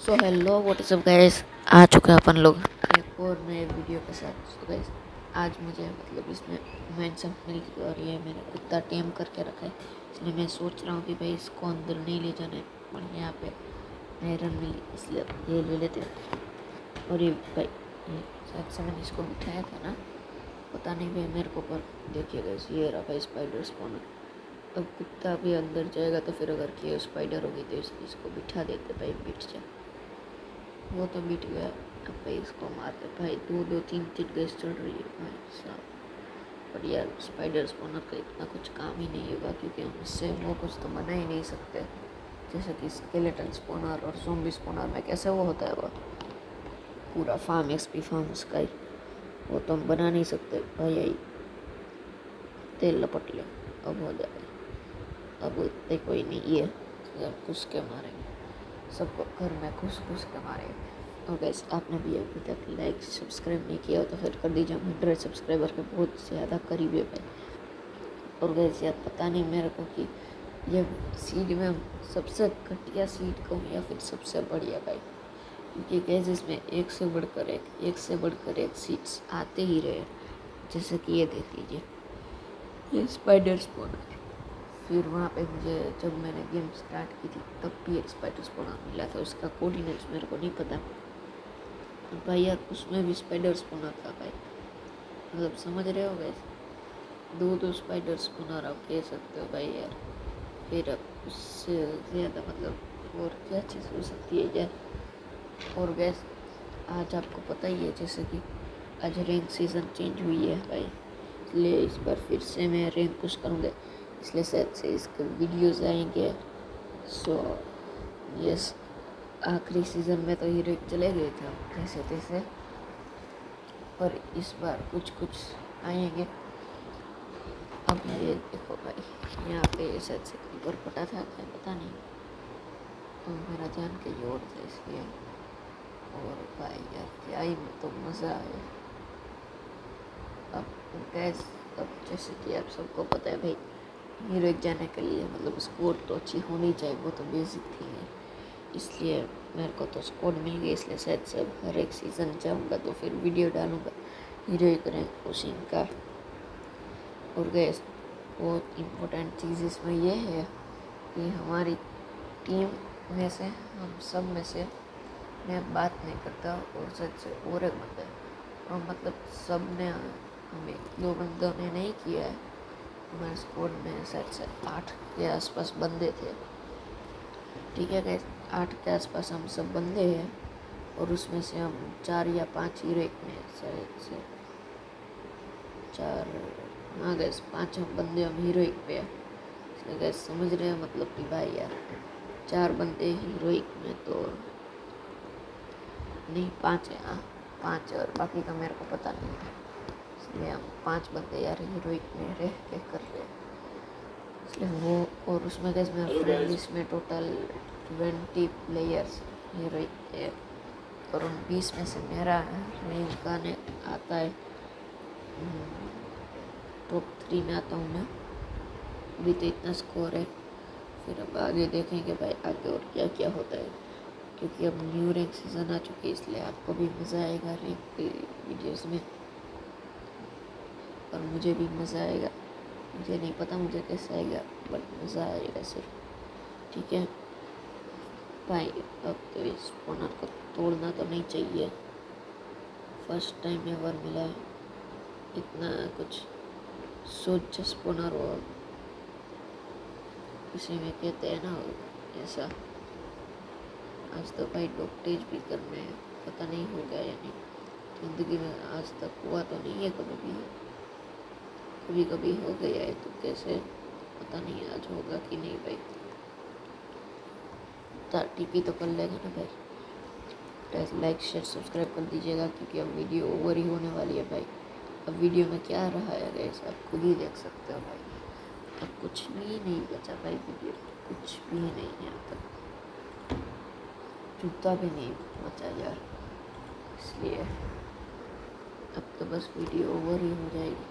So hello what is up guys, आ चुके हैं अपन लोग एक और नए वीडियो के साथ। सो गाइस आज मुझे मतलब इसमें मेंशन मिल गई और ये मैंने कुत्ता टेम करके रखा है, इसलिए मैं सोच रहा हूँ कि भाई इसको अंदर नहीं ले जाना है और यहाँ पे आयरन मिली इसलिए ये ले लेते हैं। और ये भाई शायद से मैंने इसको बिठाया था ना, पता नहीं भाई मेरे को, पर देखिए गाइस ये रहा भाई स्पाइडर स्पॉनर। अब कुत्ता भी अंदर जाएगा तो फिर अगर कि स्पाइडर होगी तो इसको बिठा देते भाई, बिठ जाए। वो तो बीट गया। अब भाई इसको मारते भाई, दो तीन गैस चढ़ रही है भाई साहब। पर यार स्पाइडर स्पॉनर का इतना कुछ काम ही नहीं होगा क्योंकि हम इससे वो कुछ तो बना ही नहीं सकते, जैसे कि स्केलेटन स्पॉनर और ज़ॉम्बी स्पॉनर में कैसे वो होता है, वो पूरा फार्म एक्सपी फार्म उसका ही, वो तो हम बना नहीं सकते भाई। यही तेल लपट ले, अब हो जाए। अब इतने कोई नहीं है, घुस के मारेंगे सबको, घर में घुस के मारेंगे। और गैस आपने भी अभी तक लाइक सब्सक्राइब नहीं किया हो तो फिर कर दीजिए, 100 सब्सक्राइबर के बहुत ज़्यादा करीब है भाई। और गैस यार पता नहीं मेरे को कि ये सीड में सबसे घटिया सीड कहूँ या फिर सबसे बढ़िया भाई, क्योंकि गैस इसमें एक से बढ़कर एक सीड्स आते ही रहे। जैसे कि ये देख लीजिए, ये स्पाइडर स्पॉनर। फिर वहाँ पे मुझे जब मैंने गेम स्टार्ट की थी तब भी एक स्पाइडर स्पॉनर मिला था, उसका कोऑर्डिनेट्स मेरे को नहीं पता भाई यार, उसमें भी स्पाइडर स्पॉनर था भाई। मतलब समझ रहे हो गैस, दो स्पाइडर स्पॉनर आप कह सकते हो भाई यार। फिर अब उससे ज़्यादा मतलब और क्या चीज़ हो सकती है यार। और गैस आज आपको पता ही है जैसे कि आज रैंक सीज़न चेंज हुई है भाई, इसलिए इस बार फिर से मैं रैंक पुश करूँगा, इसलिए शायद से इसके वीडियोज़ आएंगे। सो यस, आखिरी सीज़न में तो हीरो चले गए थे जैसे तैसे, पर इस बार कुछ आएंगे। अब ये देखो भाई, यहाँ पे शायद से ऊपर पटा था क्या पता नहीं, तो मेरा जान के जोड़ था इसलिए। और भाई यार क्या ही में तो मज़ा आया। अब गैस अब जैसे कि आप सबको पता है भाई, हीरो जाने के लिए मतलब स्कोर तो अच्छी होनी चाहिए, वो तो बेसिक थी है। इसलिए मेरे को तो स्कोर मिल गई, इसलिए शायद से हर एक सीज़न जाऊँगा तो फिर वीडियो डालूँगा हीरोइक रैंक पुशिंग का। और गैस बहुत इम्पोर्टेंट चीज़ इसमें यह है कि हमारी टीम में से हम सब में से मैं बात नहीं करता, और सच से और एक बंदा है, और मतलब सब ने हमें 2 बंदों ने नहीं किया है। हमारे स्कोर में शायद से 8 के आसपास बंदे थे, ठीक है गैस, 8 के आसपास हम सब बंदे हैं, और उसमें से हम 4 या 5 हीरोइक में शायद से 4, हाँ गैस 5 हम बंदे हम हीरोइक पे हैं। इसलिए गैस समझ रहे हैं मतलब कि भाई यार 4 बंदे हीरोइक में तो नहीं, 5 है, हाँ 5 और बाकी का मेरे को पता नहीं है। इसलिए हम 5 बंदे यार हीरोइक में रह के कर रहे हैं, इसलिए वो। और उसमें गैस मेरा फ्रेंड लिस्ट में टोटल 20 प्लेयर्स हीरोइक है, और उन 20 में से मेरा रैंक आने आता है टॉप 3 में आता हूँ मैं। अभी तो इतना स्कोर है, फिर अब आगे देखेंगे भाई आगे और क्या क्या होता है, क्योंकि अब न्यू रैंक सीज़न आ चुकी है, इसलिए आपको भी मज़ा आएगा रैंक के वीडियोज़ में, और मुझे भी मज़ा आएगा। मुझे नहीं पता मुझे कैसे आएगा, बट मज़ा आएगा सिर्फ, ठीक है भाई। अब तो इस स्पॉनर को तोड़ना तो नहीं चाहिए, फर्स्ट टाइम एवर मिला है इतना कुछ सोच स्पॉनर, और किसी में कहते हैं ना ऐसा। आज तो भाई डॉक्टेज भी करने हैं, पता नहीं हो गया या नहीं, ज़िंदगी में आज तक हुआ तो नहीं है कभी कभी हो गया है, तो कैसे पता नहीं आज होगा कि नहीं भाई। टीपी तो कर लेगा ना भाई। लाइक शेयर सब्सक्राइब कर दीजिएगा, क्योंकि अब वीडियो ओवर ही होने वाली है भाई। अब वीडियो में क्या रहा है गाइस, आप खुद ही देख सकते हो भाई, अब कुछ भी नहीं बचा भाई, वीडियो कुछ भी नहीं है, यहाँ तक जूता भी नहीं बचा यार, इसलिए अब तो बस वीडियो ओवर ही हो जाएगी,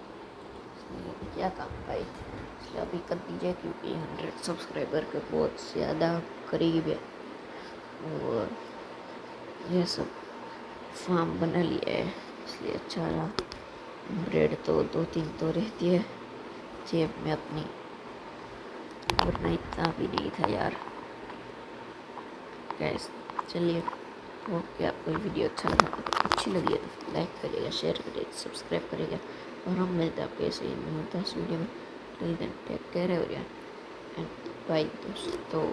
इसलिए क्या काम भाई, इसलिए अभी कर दीजिए, क्योंकि 100 सब्सक्राइबर के बहुत ज़्यादा करीब है। और ये सब फार्म बना लिया है, इसलिए अच्छा रहा। ब्रेड तो 2-3 तो रहती है जेब में अपनी, वरना इतना भी नहीं था यार। गैस चलिए, होप कि आपको वीडियो अच्छी लगी है तो लाइक करिएगा, शेयर करिएगा, सब्सक्राइब करिएगा। और हम मिलते हैं आपको ऐसे ही 10 वीडियो में। Till then take care everyone and bye दोस्तों।